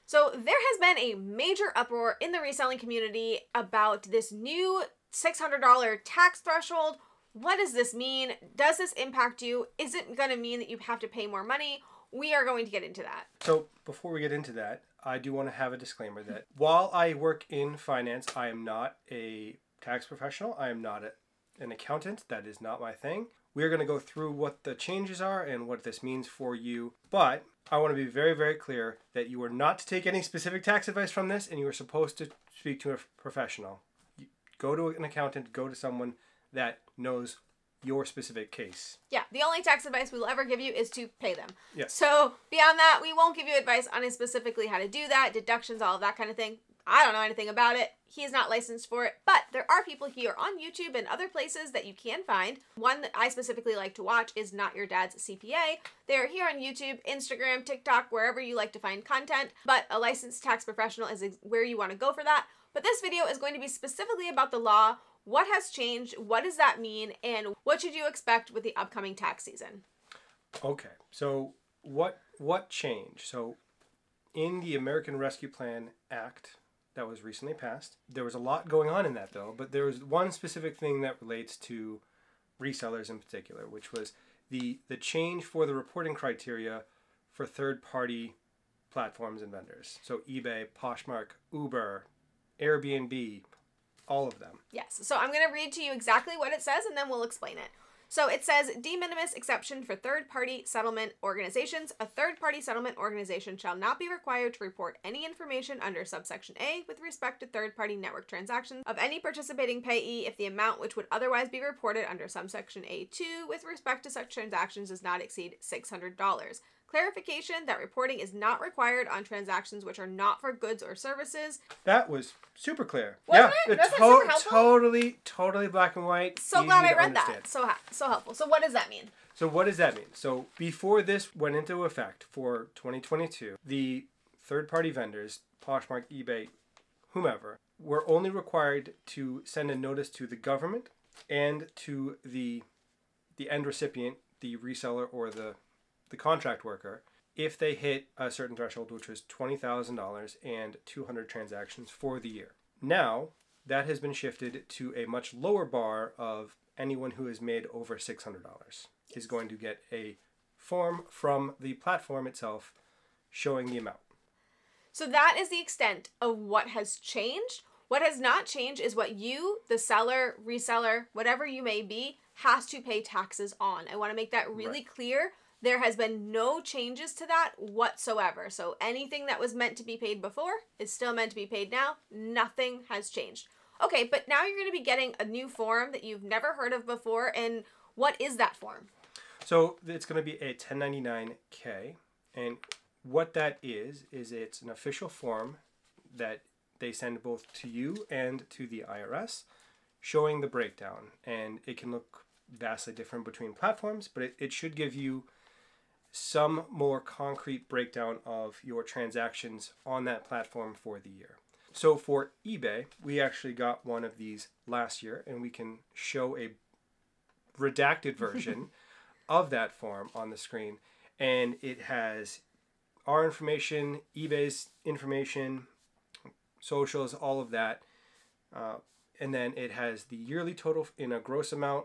So there has been a major uproar in the reselling community about this new $600 tax threshold. What does this mean? Does this impact you? Is it going to mean that you have to pay more money? We are going to get into that. So before we get into that, I do want to have a disclaimer that while I work in finance, I am not a tax professional. I am not an accountant. That is not my thing. We are going to go through what the changes are and what this means for you. But I want to be very, very clear that you are not to take any specific tax advice from this, and you are supposed to speak to a professional. Go to an accountant, go to someone that knows your specific case. Yeah, the only tax advice we will ever give you is to pay them. Yes. So beyond that, we won't give you advice on specifically how to do that, deductions, all of that kind of thing. I don't know anything about it. He's not licensed for it, but there are people here on YouTube and other places that you can find. One that I specifically like to watch is Not Your Dad's CPA. They are here on YouTube, Instagram, TikTok, wherever you like to find content, but a licensed tax professional is where you want to go for that. But this video is going to be specifically about the law, what has changed, what does that mean, and what should you expect with the upcoming tax season? Okay, so what changed? So in the American Rescue Plan Act that was recently passed, there was a lot going on in that though, but there was one specific thing that relates to resellers in particular, which was the change for the reporting criteria for third-party platforms and vendors. So eBay, Poshmark, Uber, Airbnb, all of them. Yes, so I'm going to read to you exactly what it says and then we'll explain it. So it says, de minimis exception for third-party settlement organizations. A third-party settlement organization shall not be required to report any information under subsection A with respect to third-party network transactions of any participating payee if the amount which would otherwise be reported under subsection A2 with respect to such transactions does not exceed $600. Clarification that reporting is not required on transactions which are not for goods or services. That was super clear. Wasn't it? It's super helpful? totally black and white. So glad I read that. So helpful. So what does that mean? So what does that mean? So before this went into effect for 2022, the third-party vendors, Poshmark, eBay, whomever, were only required to send a notice to the government and to the end recipient, the reseller or the contract worker, if they hit a certain threshold, which was $20,000 and 200 transactions for the year. Now, that has been shifted to a much lower bar of anyone who has made over $600 is going to get a form from the platform itself showing the amount. So that is the extent of what has changed. What has not changed is what you, the seller, reseller, whatever you may be, has to pay taxes on. I want to make that really clear. There has been no changes to that whatsoever. So anything that was meant to be paid before is still meant to be paid now. Nothing has changed. Okay, but now you're going to be getting a new form that you've never heard of before. And what is that form? So it's going to be a 1099-K. And what that is it's an official form that they send both to you and to the IRS showing the breakdown. And it can look vastly different between platforms, but it should give you some more concrete breakdown of your transactions on that platform for the year. So for eBay, we actually got one of these last year, and we can show a redacted version of that form on the screen. And it has our information, eBay's information, socials, all of that. And then it has the yearly total in a gross amount.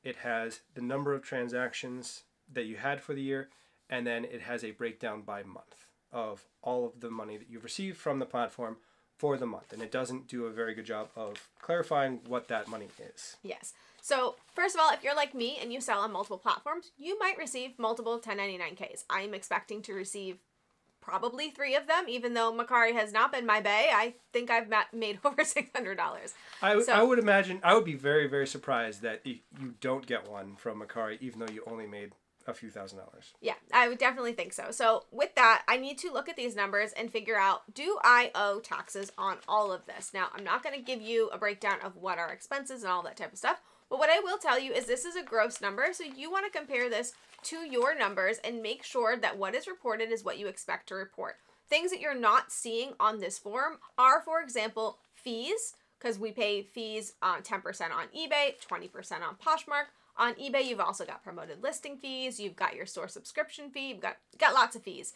It has the number of transactions that you had for the year, and then it has a breakdown by month of all of the money that you've received from the platform for the month. And it doesn't do a very good job of clarifying what that money is. Yes. So first of all, if you're like me and you sell on multiple platforms, you might receive multiple 1099-Ks. I am expecting to receive probably 3 of them, even though Macari has not been my bae. I think I've made over $600. I would imagine, I would be very, very surprised that you don't get one from Macari, even though you only made a few $1,000s. Yeah, I would definitely think so. So with that, I need to look at these numbers and figure out, do I owe taxes on all of this? Now, I'm not going to give you a breakdown of what are expenses and all that type of stuff, but what I will tell you is this is a gross number, so you want to compare this to your numbers and make sure that what is reported is what you expect to report. Things that you're not seeing on this form are, for example, fees, because we pay fees 10% on eBay, 20% on Poshmark. On eBay, you've also got promoted listing fees, you've got your store subscription fee, you've got lots of fees.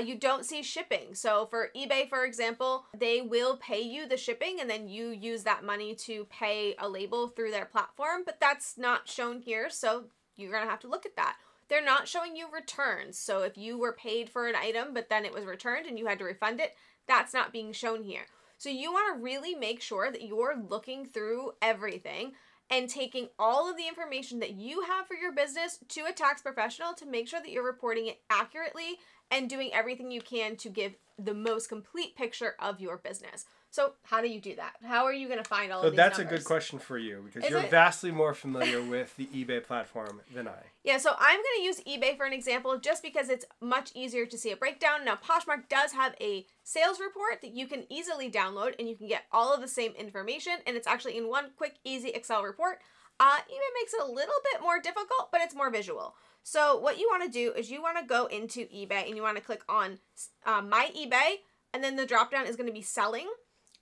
You don't see shipping. So for eBay, for example, they will pay you the shipping and then you use that money to pay a label through their platform, but that's not shown here, so you're going to have to look at that. They're not showing you returns. So if you were paid for an item, but then it was returned and you had to refund it, that's not being shown here. So you want to really make sure that you're looking through everything and taking all of the information that you have for your business to a tax professional to make sure that you're reporting it accurately and doing everything you can to give the most complete picture of your business. So how do you do that? How are you going to find all of these numbers? So that's a good question for you because you're vastly more familiar with the eBay platform than I. Yeah, so I'm going to use eBay for an example just because it's much easier to see a breakdown. Now, Poshmark does have a sales report that you can easily download and you can get all of the same information, and it's actually in one quick, easy Excel report. eBay makes it a little bit more difficult, but it's more visual. So what you want to do is you want to go into eBay and you want to click on My eBay, and then the drop down is going to be Selling.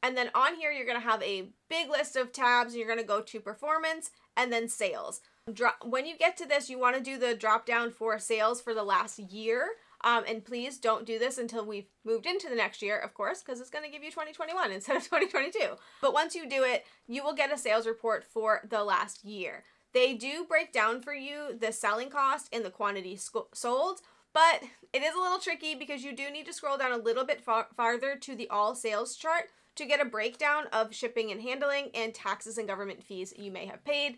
And then on here, you're going to have a big list of tabs, and you're going to go to Performance and then Sales. When you get to this, you want to do the drop down for sales for the last year. And please don't do this until we've moved into the next year, of course, because it's going to give you 2021 instead of 2022. But once you do it, you will get a sales report for the last year. They do break down for you the selling cost and the quantity sold, but it is a little tricky because you do need to scroll down a little bit farther to the all sales chart to get a breakdown of shipping and handling and taxes and government fees you may have paid.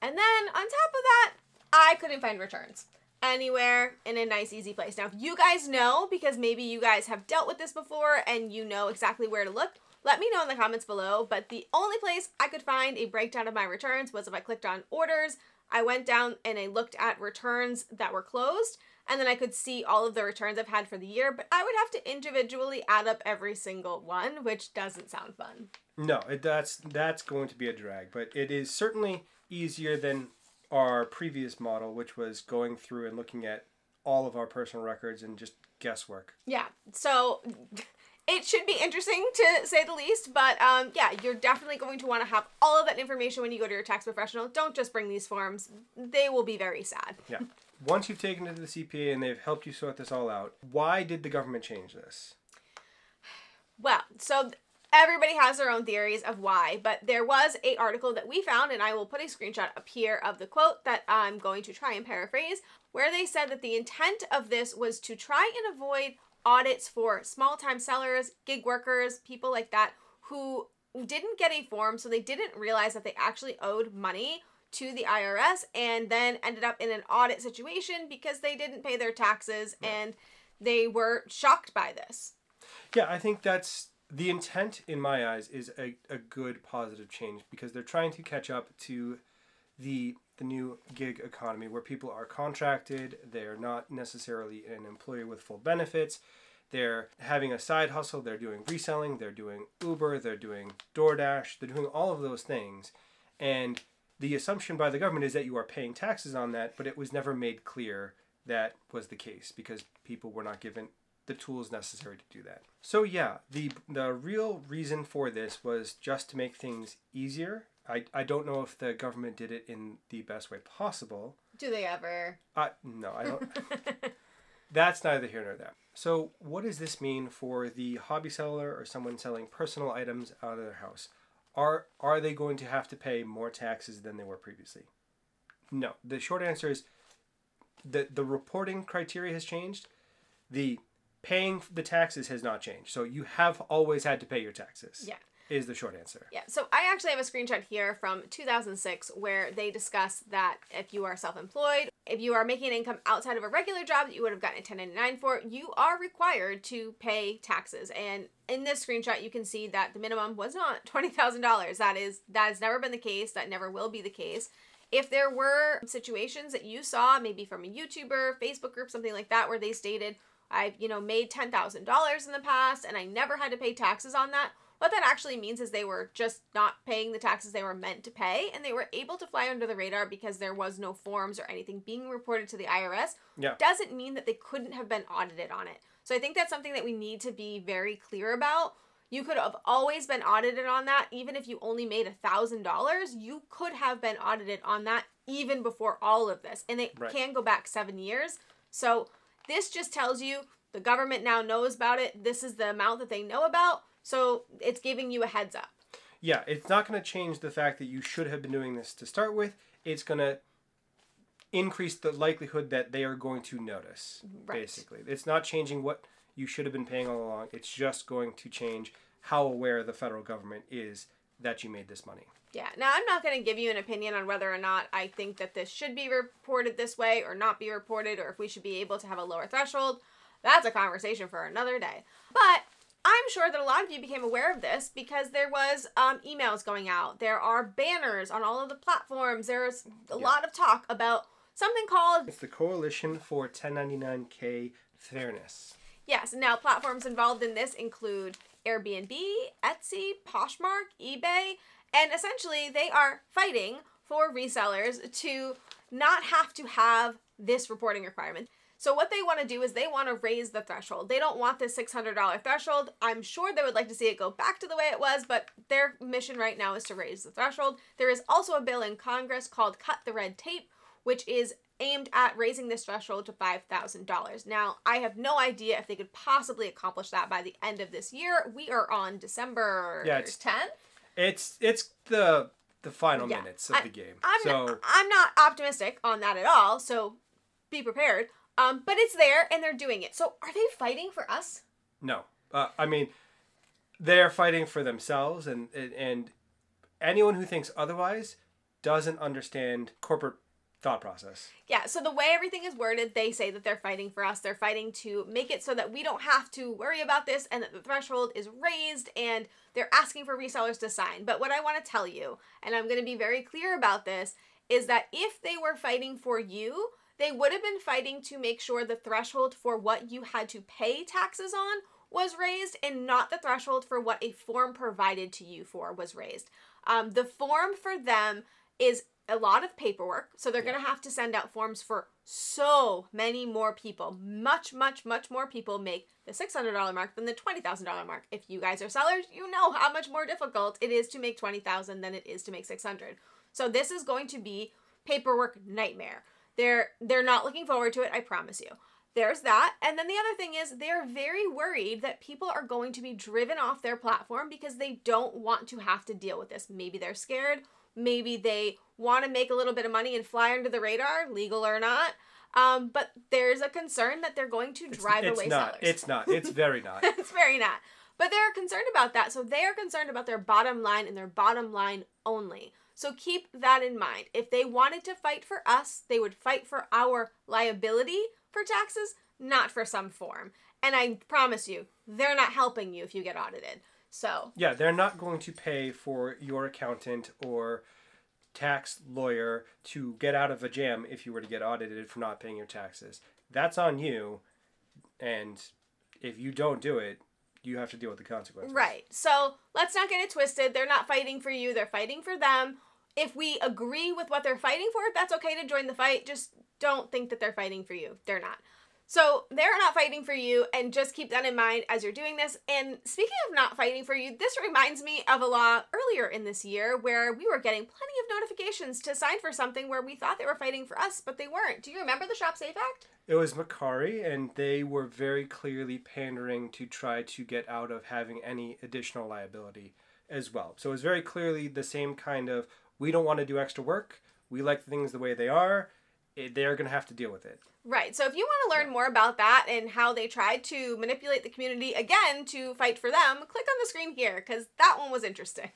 And then on top of that, I couldn't find returns anywhere in a nice, easy place. Now, if you guys know, because maybe you guys have dealt with this before and you know exactly where to look, let me know in the comments below. But the only place I could find a breakdown of my returns was if I clicked on orders, I went down and I looked at returns that were closed, and then I could see all of the returns I've had for the year, but I would have to individually add up every single one, which doesn't sound fun. No, that's going to be a drag, but it is certainly easier than our previous model, which was going through and looking at all of our personal records and just guesswork. Yeah, so it should be interesting to say the least, but yeah, you're definitely going to want to have all of that information when you go to your tax professional. Don't just bring these forms. They will be very sad. Yeah. Once you've taken it to the CPA and they've helped you sort this all out, why did the government change this? Well, so everybody has their own theories of why, but there was an article that we found, and I will put a screenshot up here of the quote that I'm going to try and paraphrase, where they said that the intent of this was to try and avoid audits for small-time sellers, gig workers, people like that who didn't get a form, so they didn't realize that they actually owed money to the IRS and then ended up in an audit situation because they didn't pay their taxes and they were shocked by this. Yeah, I think that's the intent in my eyes is a good positive change because they're trying to catch up to the new gig economy where people are contracted, they're not necessarily an employee with full benefits, they're having a side hustle, they're doing reselling, they're doing Uber, they're doing DoorDash, they're doing all of those things. And the assumption by the government is that you are paying taxes on that, but it was never made clear that was the case because people were not given the tools necessary to do that. So yeah, the real reason for this was just to make things easier. I don't know if the government did it in the best way possible. Do they ever? No, I don't. That's neither here nor there. So what does this mean for the hobby seller or someone selling personal items out of their house? Are they going to have to pay more taxes than they were previously? No. The short answer is the reporting criteria has changed. The paying the taxes has not changed. So you have always had to pay your taxes. Yeah. Is the short answer. Yeah. So I actually have a screenshot here from 2006 where they discuss that if you are self-employed, if you are making an income outside of a regular job that you would have gotten a 1099 for, you are required to pay taxes. And in this screenshot, you can see that the minimum was not $20,000. That has never been the case. That never will be the case. If there were situations that you saw, maybe from a YouTuber, Facebook group, something like that, where they stated, I've, made $10,000 in the past and I never had to pay taxes on that, what that actually means is they were just not paying the taxes they were meant to pay, and they were able to fly under the radar because there was no forms or anything being reported to the IRS. Yeah. Doesn't mean that they couldn't have been audited on it. So I think that's something that we need to be very clear about. You could have always been audited on that. Even if you only made $1,000, you could have been audited on that even before all of this. And it can go back 7 years. So this just tells you The government now knows about it. This is the amount that they know about. So it's giving you a heads up. Yeah, it's not going to change the fact that you should have been doing this to start with. It's going to increase the likelihood that they are going to notice, basically. It's not changing what you should have been paying all along. It's just going to change how aware the federal government is that you made this money. Yeah. Now, I'm not going to give you an opinion on whether or not I think that this should be reported this way or not be reported, or if we should be able to have a lower threshold. That's a conversation for another day. But I'm sure that a lot of you became aware of this because there was emails going out. There are banners on all of the platforms. There's a lot of talk about something called... It's the Coalition for 1099K Fairness. Yes. Now, platforms involved in this include Airbnb, Etsy, Poshmark, eBay, and essentially they are fighting for resellers to not have to have this reporting requirement. So what they want to do is they want to raise the threshold. They don't want this $600 threshold. I'm sure they would like to see it go back to the way it was, but their mission right now is to raise the threshold. There is also a bill in Congress called Cut the Red Tape, which is aimed at raising this threshold to $5,000. Now, I have no idea if they could possibly accomplish that by the end of this year. We are on December 10th. It's the final minutes of the game. I'm not optimistic on that at all, so be prepared. But it's there, and they're doing it. So are they fighting for us? No. I mean, they're fighting for themselves, and anyone who thinks otherwise doesn't understand corporate thought process. Yeah, so the way everything is worded, they say that they're fighting for us. They're fighting to make it so that we don't have to worry about this and that the threshold is raised, and they're asking for resellers to sign. But what I want to tell you, and I'm going to be very clear about this, is that if they were fighting for you, they would have been fighting to make sure the threshold for what you had to pay taxes on was raised and not the threshold for what a form provided to you for was raised. The form for them is a lot of paperwork, so they're going to have to send out forms for so many more people. Much, much, much more people make the $600 mark than the $20,000 mark. If you guys are sellers, you know how much more difficult it is to make $20,000 than it is to make $600. So this is going to be paperwork nightmare. They're not looking forward to it, I promise you. There's that. And then the other thing is they're very worried that people are going to be driven off their platform because they don't want to have to deal with this. Maybe they're scared. Maybe they want to make a little bit of money and fly under the radar, legal or not. But there's a concern that they're going to drive away sellers. It's not. It's very not. It's very not. But they're concerned about that. So they are concerned about their bottom line and their bottom line only. So keep that in mind. If they wanted to fight for us, they would fight for our liability for taxes, not for some form. And I promise you, they're not helping you if you get audited. So yeah, they're not going to pay for your accountant or tax lawyer to get out of a jam if you were to get audited for not paying your taxes. That's on you. And if you don't do it, you have to deal with the consequences. Right. So let's not get it twisted. They're not fighting for you. They're fighting for them. If we agree with what they're fighting for, that's okay to join the fight. Just don't think that they're fighting for you. They're not. So they're not fighting for you, and just keep that in mind as you're doing this. And speaking of not fighting for you, this reminds me of a law earlier in this year where we were getting plenty of notifications to sign for something where we thought they were fighting for us, but they weren't. Do you remember the Shop Safe Act? It was Macari, and they were very clearly pandering to try to get out of having any additional liability as well. So it was very clearly the same kind of, we don't want to do extra work, we like things the way they are, they're going to have to deal with it. Right. So if you want to learn more about that and how they tried to manipulate the community again to fight for them, click on the screen here because that one was interesting.